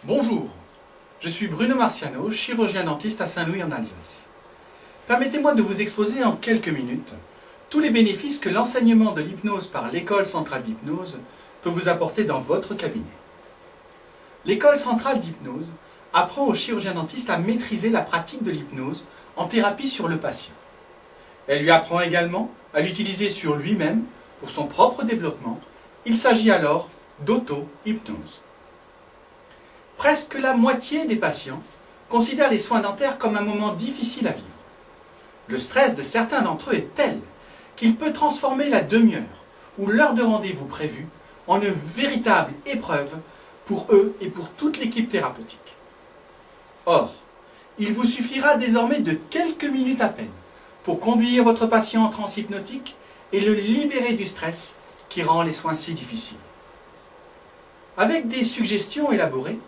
Bonjour, je suis Bruno Marciano, chirurgien dentiste à Saint-Louis en Alsace. Permettez-moi de vous exposer en quelques minutes tous les bénéfices que l'enseignement de l'hypnose par l'École centrale d'hypnose peut vous apporter dans votre cabinet. L'École centrale d'hypnose apprend aux chirurgiens dentistes à maîtriser la pratique de l'hypnose en thérapie sur le patient. Elle lui apprend également à l'utiliser sur lui-même pour son propre développement. Il s'agit alors d'auto-hypnose. Presque la moitié des patients considèrent les soins dentaires comme un moment difficile à vivre. Le stress de certains d'entre eux est tel qu'il peut transformer la demi-heure ou l'heure de rendez-vous prévue en une véritable épreuve pour eux et pour toute l'équipe thérapeutique. Or, il vous suffira désormais de quelques minutes à peine pour conduire votre patient en transe hypnotique et le libérer du stress qui rend les soins si difficiles. Avec des suggestions élaborées,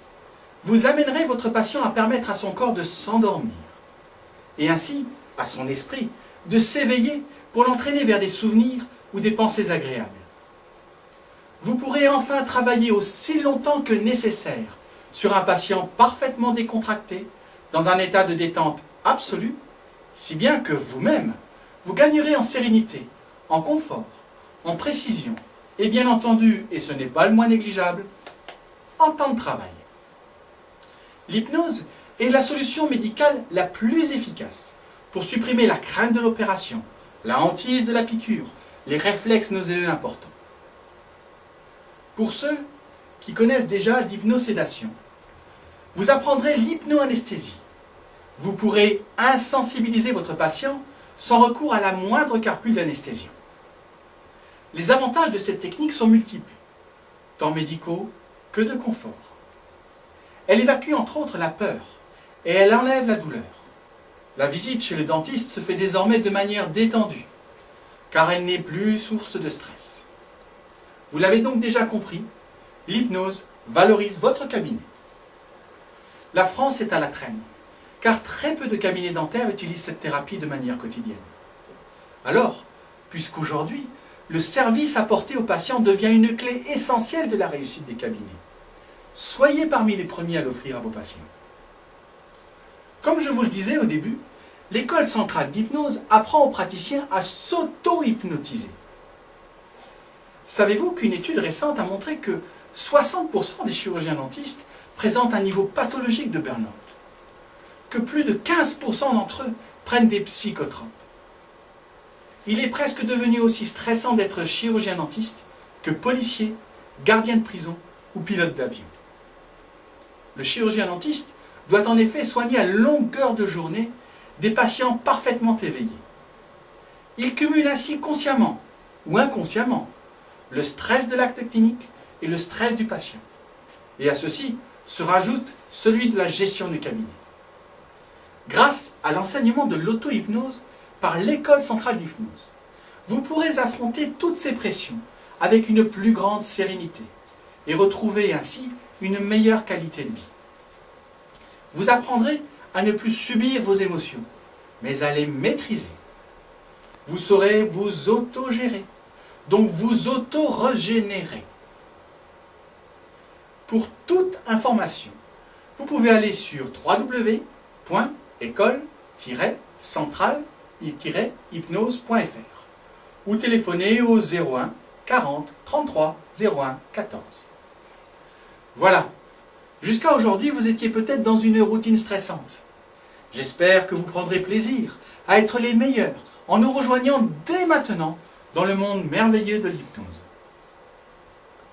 vous amènerez votre patient à permettre à son corps de s'endormir et ainsi à son esprit de s'éveiller pour l'entraîner vers des souvenirs ou des pensées agréables. Vous pourrez enfin travailler aussi longtemps que nécessaire sur un patient parfaitement décontracté, dans un état de détente absolue, si bien que vous-même, vous gagnerez en sérénité, en confort, en précision et bien entendu, et ce n'est pas le moins négligeable, en temps de travail. L'hypnose est la solution médicale la plus efficace pour supprimer la crainte de l'opération, la hantise de la piqûre, les réflexes nauséeux importants. Pour ceux qui connaissent déjà l'hypnosédation, vous apprendrez l'hypnoanesthésie. Vous pourrez insensibiliser votre patient sans recours à la moindre carpule d'anesthésion. Les avantages de cette technique sont multiples, tant médicaux que de confort. Elle évacue entre autres la peur et elle enlève la douleur. La visite chez le dentiste se fait désormais de manière détendue, car elle n'est plus source de stress. Vous l'avez donc déjà compris, l'hypnose valorise votre cabinet. La France est à la traîne, car très peu de cabinets dentaires utilisent cette thérapie de manière quotidienne. Alors, puisqu'aujourd'hui, le service apporté aux patients devient une clé essentielle de la réussite des cabinets, soyez parmi les premiers à l'offrir à vos patients. Comme je vous le disais au début, l'École centrale d'hypnose apprend aux praticiens à s'auto-hypnotiser. Savez-vous qu'une étude récente a montré que 60% des chirurgiens dentistes présentent un niveau pathologique de burn-out, que plus de 15% d'entre eux prennent des psychotropes. Il est presque devenu aussi stressant d'être chirurgien dentiste que policier, gardien de prison ou pilote d'avion. Le chirurgien dentiste doit en effet soigner à longueur de journée des patients parfaitement éveillés. Il cumule ainsi consciemment ou inconsciemment le stress de l'acte clinique et le stress du patient. Et à ceci se rajoute celui de la gestion du cabinet. Grâce à l'enseignement de l'auto-hypnose par l'École centrale d'hypnose, vous pourrez affronter toutes ces pressions avec une plus grande sérénité et retrouver ainsi une meilleure qualité de vie. Vous apprendrez à ne plus subir vos émotions, mais à les maîtriser. Vous saurez vous autogérer, donc vous auto-régénérer. Pour toute information, vous pouvez aller sur www.école-centrale-hypnose.fr ou téléphoner au 01 40 33 01 14. Voilà. Jusqu'à aujourd'hui, vous étiez peut-être dans une routine stressante. J'espère que vous prendrez plaisir à être les meilleurs en nous rejoignant dès maintenant dans le monde merveilleux de l'hypnose.